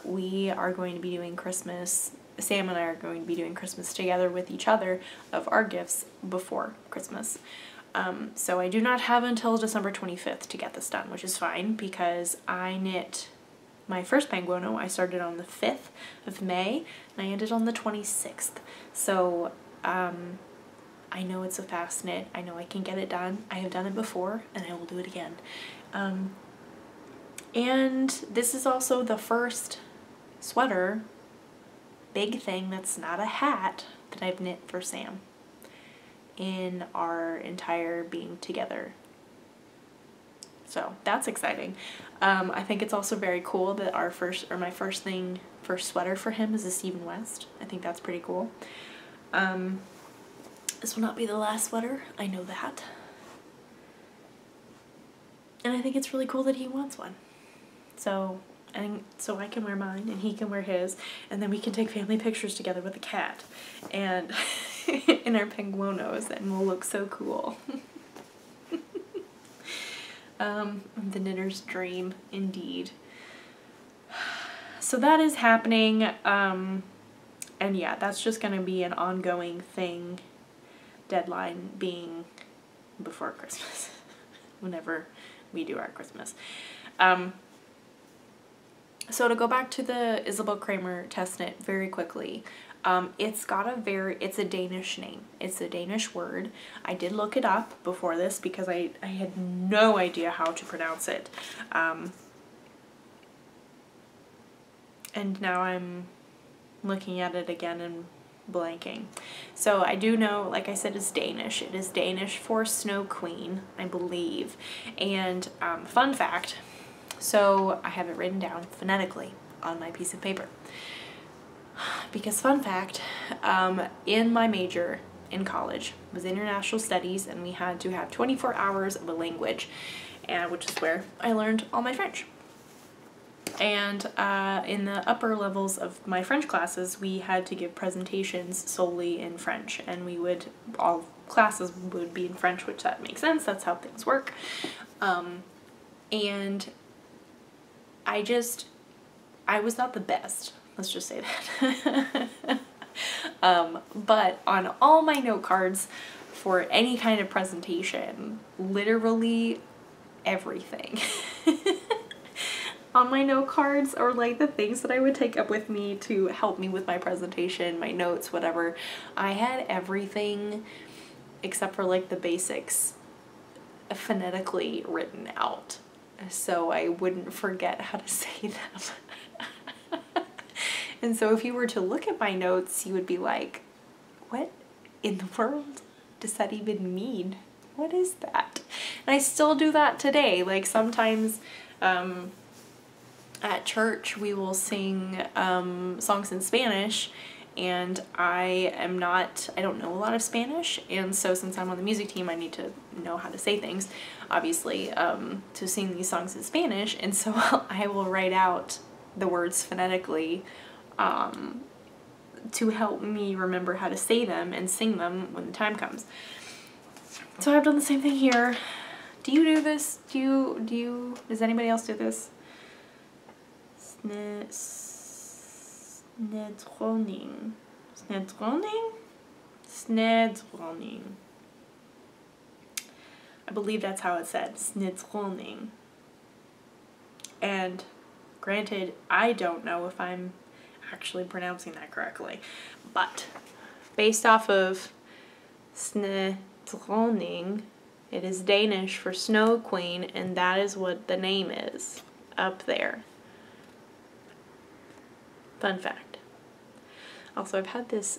Speaker 1: we are going to be doing Christmas. Sam and I are going to be doing Christmas together with each other of our gifts before Christmas. So I do not have until December 25th to get this done, which is fine because I knit my first Penguono. I started on the 5th of May and I ended on the 26th. So I know it's a fast knit. I know I can get it done. I have done it before and I will do it again. And this is also the first sweater, big thing that's not a hat, that I've knit for Sam in our entire being together. So that's exciting. I think it's also very cool that my first sweater for him is a Stephen West. I think that's pretty cool. This will not be the last sweater, I know that. And I think it's really cool that he wants one. So I can wear mine and he can wear his, and then we can take family pictures together with the cat and in our Penguonos, and we'll look so cool. The knitter's dream indeed. So that is happening, and yeah, that's just gonna be an ongoing thing, deadline being before Christmas, whenever we do our Christmas. So to go back to the Isabel Kramer test knit very quickly, it's a Danish name. It's a Danish word. I did look it up before this because I had no idea how to pronounce it. And now I'm looking at it again and blanking. So I do know, like I said, it's Danish. It is Danish for Snow Queen, I believe. And fun fact, so I have it written down phonetically on my piece of paper. Because fun fact, in my major in college was international studies, and we had to have 24 hours of a language, which is where I learned all my French. And in the upper levels of my French classes, we had to give presentations solely in French, and all classes would be in French, which that makes sense. That's how things work. And I was not the best. Let's just say that. But on all my note cards for any kind of presentation, literally everything on my note cards, or like the things that I would take up with me to help me with my presentation, my notes, whatever, I had everything except for like the basics phonetically written out, so I wouldn't forget how to say them. And so if you were to look at my notes, you would be like, what in the world does that even mean? What is that? And I still do that today. Like sometimes at church we will sing songs in Spanish, and I don't know a lot of Spanish, and so since I'm on the music team, I need to know how to say things, obviously, to sing these songs in Spanish, and so I will write out the words phonetically to help me remember how to say them and sing them when the time comes. So I've done the same thing here. Do you do this? Does anybody else do this? Snedroning. Snedroning? Snedroning. I believe that's how it's said. Snedroning. And granted, I don't know if I'm actually pronouncing that correctly, but based off of Snedroning. It is Danish for Snow Queen, and that is what the name is up there. Fun fact. Also, I've had this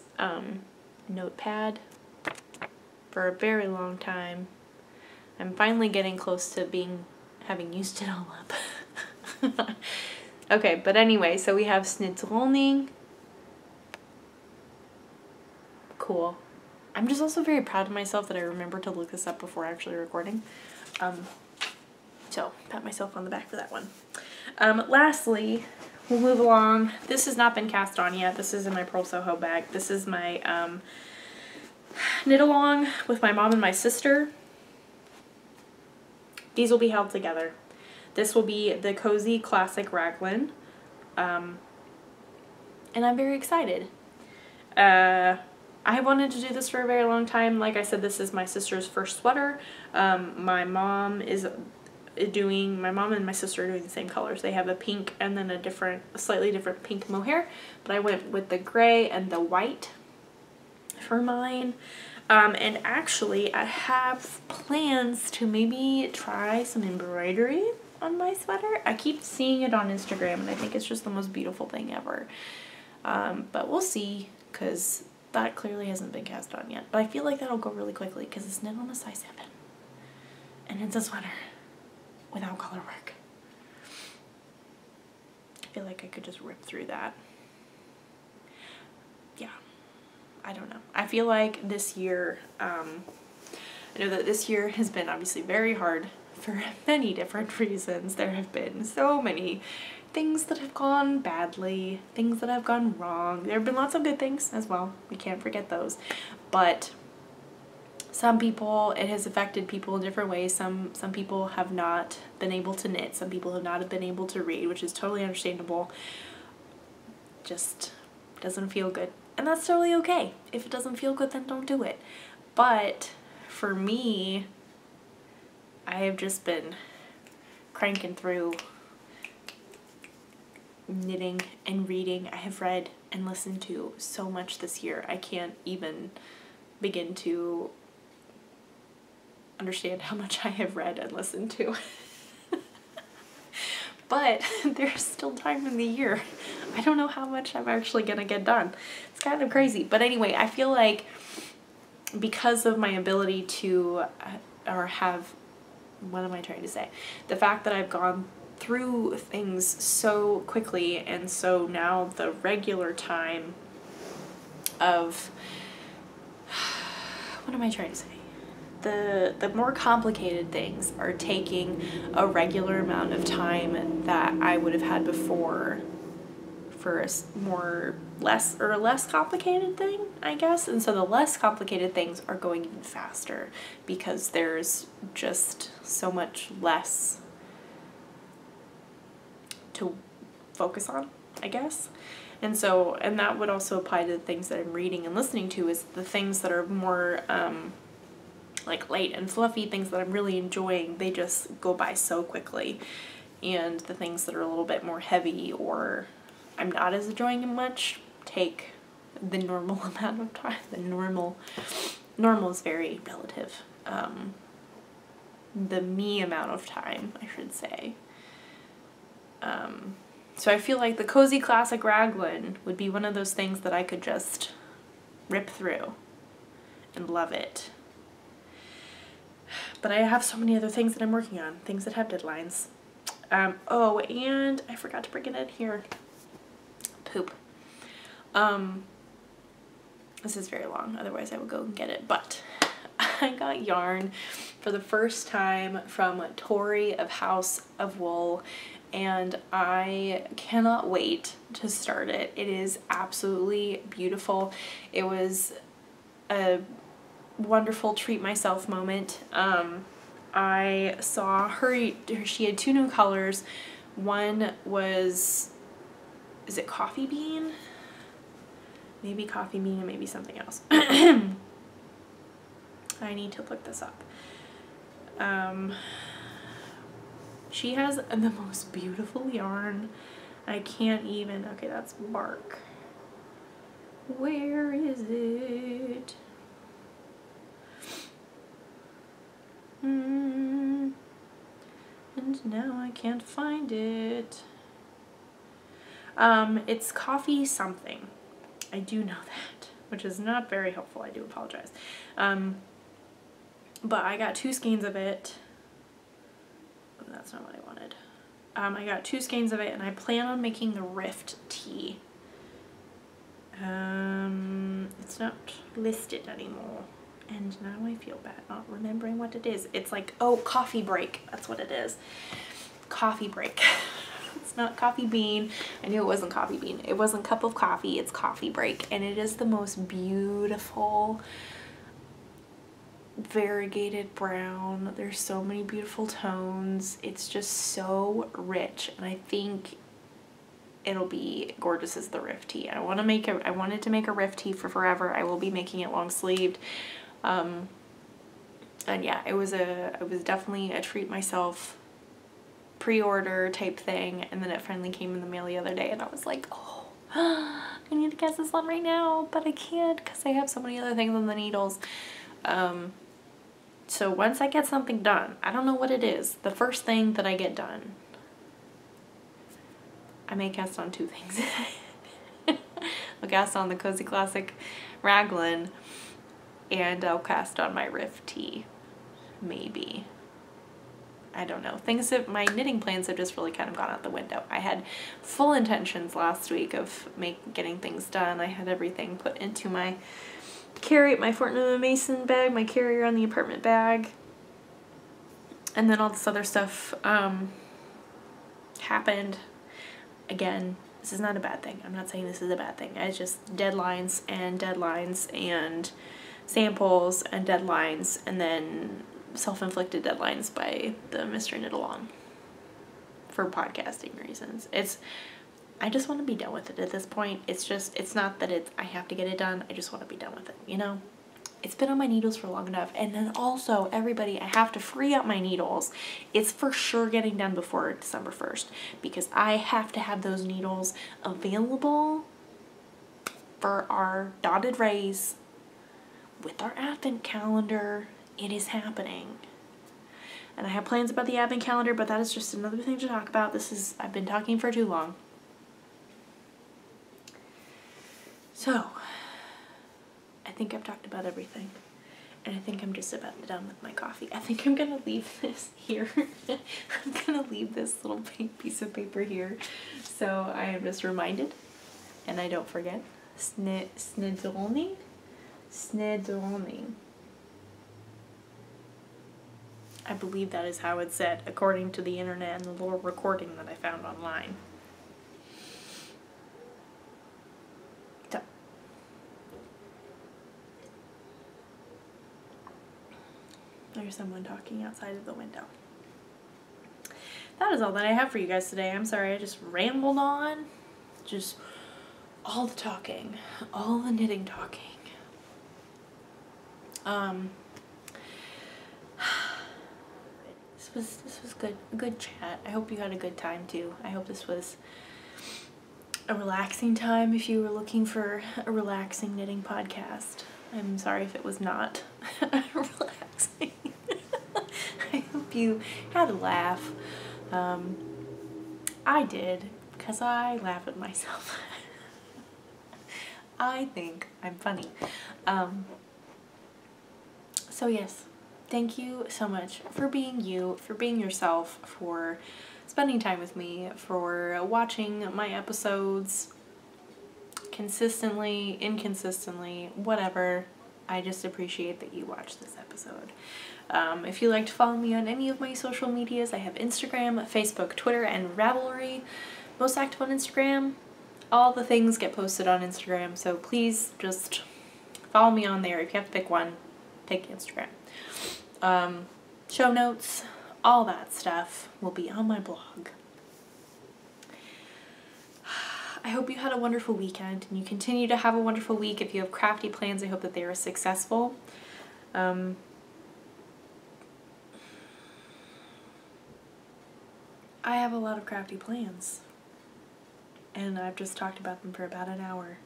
Speaker 1: notepad for a very long time. I'm finally getting close to having used it all up. Okay, but anyway, so we have Snedroning. Cool. I'm just also very proud of myself that I remembered to look this up before actually recording. So, pat myself on the back for that one. Lastly, we'll move along. This has not been cast on yet. This is in my Pearl Soho bag. This is my knit along with my mom and my sister. These will be held together. This will be the Cozy Classic Raglan. And I'm very excited. I wanted to do this for a very long time. Like I said, this is my sister's first sweater. My mom and my sister are doing the same colors. They have a pink and then a slightly different pink mohair, but I went with the gray and the white for mine. And actually I have plans to maybe try some embroidery on my sweater. I keep seeing it on Instagram and I think it's just the most beautiful thing ever. But we'll see, because that clearly hasn't been cast on yet. But I feel like that'll go really quickly because it's knit on a size 7. And it's a sweater without color work. I feel like I could just rip through that. Yeah. I don't know. I feel like this year, I know that this year has been obviously very hard for many different reasons. There have been so many things that have gone badly, things that have gone wrong. There have been lots of good things as well. We can't forget those. But some people, it has affected people in different ways. Some people have not been able to knit. Some people have not been able to read, which is totally understandable. Just doesn't feel good. And that's totally okay. If it doesn't feel good, then don't do it. But for me, I have just been cranking through knitting and reading. I have read and listened to so much this year. I can't even begin to understand how much I have read and listened to. But there's still time in the year. I don't know how much I'm actually gonna get done. It's kind of crazy. But anyway, I feel like because of my ability to, what am I trying to say? The fact that I've gone through things so quickly, and so now the regular time of, what am I trying to say? The more complicated things are taking a regular amount of time that I would have had before for a less complicated thing, I guess. And so the less complicated things are going even faster because there's just so much less to focus on, I guess. And that would also apply to the things that I'm reading and listening to, is the things that are more like light and fluffy, things that I'm really enjoying, they just go by so quickly. And the things that are a little bit more heavy or I'm not as enjoying them much take the normal amount of time. The normal is very relative. The me amount of time, I should say. So I feel like the Cozy Classic Raglan would be one of those things that I could just rip through and love it. But I have so many other things that I'm working on, things that have deadlines. Oh, and I forgot to bring it in here. Poop. This is very long, otherwise I would go and get it. But I got yarn for the first time from Tori of House of Wool, and I cannot wait to start it. It is absolutely beautiful. It was a wonderful treat myself moment. I saw she had 2 new colors. One was, is it coffee bean? Maybe coffee bean and maybe something else. I need to look this up. She has the most beautiful yarn. I can't even, okay, that's bark. Where is it? And now I can't find it. It's coffee something. I do know that, which is not very helpful. I do apologize. But I got 2 skeins of it. Oh, that's not what I wanted. I got 2 skeins of it, and I plan on making the Rift tea. It's not listed anymore. And now I feel bad not remembering what it is. It's like, oh, coffee break. That's what it is. Coffee break. It's not coffee bean. I knew it wasn't coffee bean. It wasn't cup of coffee. It's coffee break. And it is the most beautiful variegated brown. There's so many beautiful tones. It's just so rich. And I think it'll be gorgeous as the Rift tea. I wanted to make a Rift tea for forever. I will be making it long sleeved. And yeah, it was definitely a treat myself pre-order type thing, and then it finally came in the mail the other day, and I was like, oh, I need to get this one right now, but I can't because I have so many other things on the needles. So once I get something done, I don't know what it is, the first thing that I get done, I may cast on 2 things. I'll cast on the Cozy Classic Raglan, and I'll cast on my Rift tea, maybe. I don't know. My knitting plans have just really kind of gone out the window. I had full intentions last week of getting things done. I had everything put into my Fortnum & Mason bag, my carrier on the apartment bag, and then all this other stuff happened. Again, this is not a bad thing. I'm not saying this is a bad thing. It's just deadlines and samples and deadlines, and then self-inflicted deadlines by the Mystery Knit Along for podcasting reasons. I just want to be done with it at this point. It's not that I have to get it done. I just want to be done with it, you know? It's been on my needles for long enough. And then also, everybody, I have to free up my needles. It's for sure getting done before December 1st because I have to have those needles available for our dotted rays with our advent calendar. It is happening. And I have plans about the advent calendar, but that is just another thing to talk about. I've been talking for too long. So, I think I've talked about everything. And I think I'm just about done with my coffee. I think I'm going to leave this here. I'm going to leave this little pink piece of paper here. So I am just reminded, and I don't forget, snedroning. I believe that is how it's said, according to the internet and the little recording that I found online. So, there's someone talking outside of the window. That is all that I have for you guys today. I'm sorry, I just rambled on. Just all the talking, all the knitting talking. This was good, a good chat. I hope you had a good time too. I hope this was a relaxing time if you were looking for a relaxing knitting podcast. I'm sorry if it was not relaxing. I hope you had a laugh. I did, because I laugh at myself. I think I'm funny. So yes, thank you so much for being you, for being yourself, for spending time with me, for watching my episodes consistently, inconsistently, whatever. I just appreciate that you watched this episode. If you'd like to follow me on any of my social medias, I have Instagram, Facebook, Twitter, and Ravelry. Most active on Instagram. All the things get posted on Instagram, so please just follow me on there. If you have to pick one, pick Instagram. Show notes, all that stuff will be on my blog. I hope you had a wonderful weekend and you continue to have a wonderful week. If you have crafty plans, I hope that they are successful. I have a lot of crafty plans and I've just talked about them for about an hour.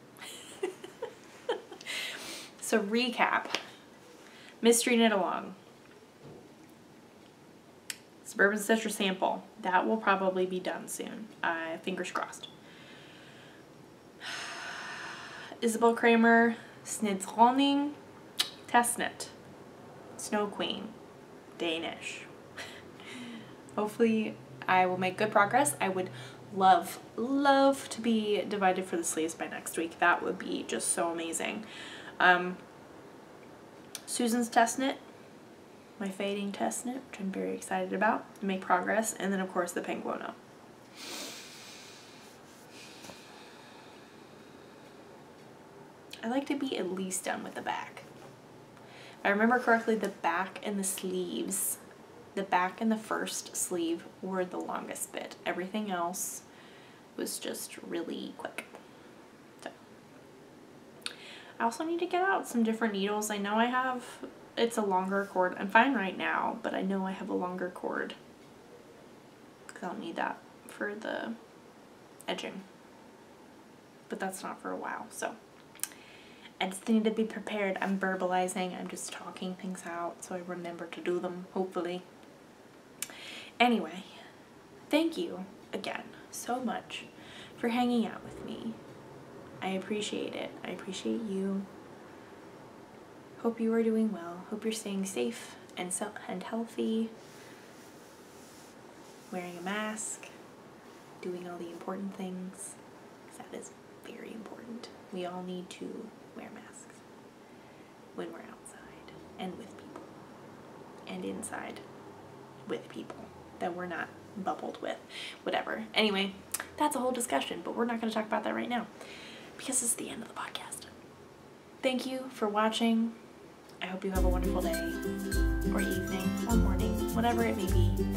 Speaker 1: So recap. Mystery Knit Along. Suburban Citrus sample. That will probably be done soon. Fingers crossed. Isabel Kramer, Snidsroning, Testnet, Snow Queen, Danish. Hopefully I will make good progress. I would love to be divided for the sleeves by next week. That would be just so amazing. Susan's Testnet, my fading Testnet, which I'm very excited about, to make progress, and then of course the Penguono. I like to be at least done with the back. If I remember correctly, the back and the sleeves, the back and the first sleeve were the longest bit. Everything else was just really quick. So I also need to get out some different needles. I know I have, it's a longer cord. I'm fine right now, but I know I have a longer cord because I'll need that for the edging. But that's not for a while, so I just need to be prepared. I'm verbalizing, I'm just talking things out so I remember to do them, hopefully. Anyway, thank you again so much for hanging out with me. I appreciate it. I appreciate you. Hope you are doing well. Hope you're staying safe and healthy. Wearing a mask. Doing all the important things. Because that is very important. We all need to wear masks when we're outside and with people. And inside with people that we're not bubbled with. Whatever. Anyway, that's a whole discussion, but we're not going to talk about that right now because it's the end of the podcast. Thank you for watching. I hope you have a wonderful day or evening or morning, whatever it may be.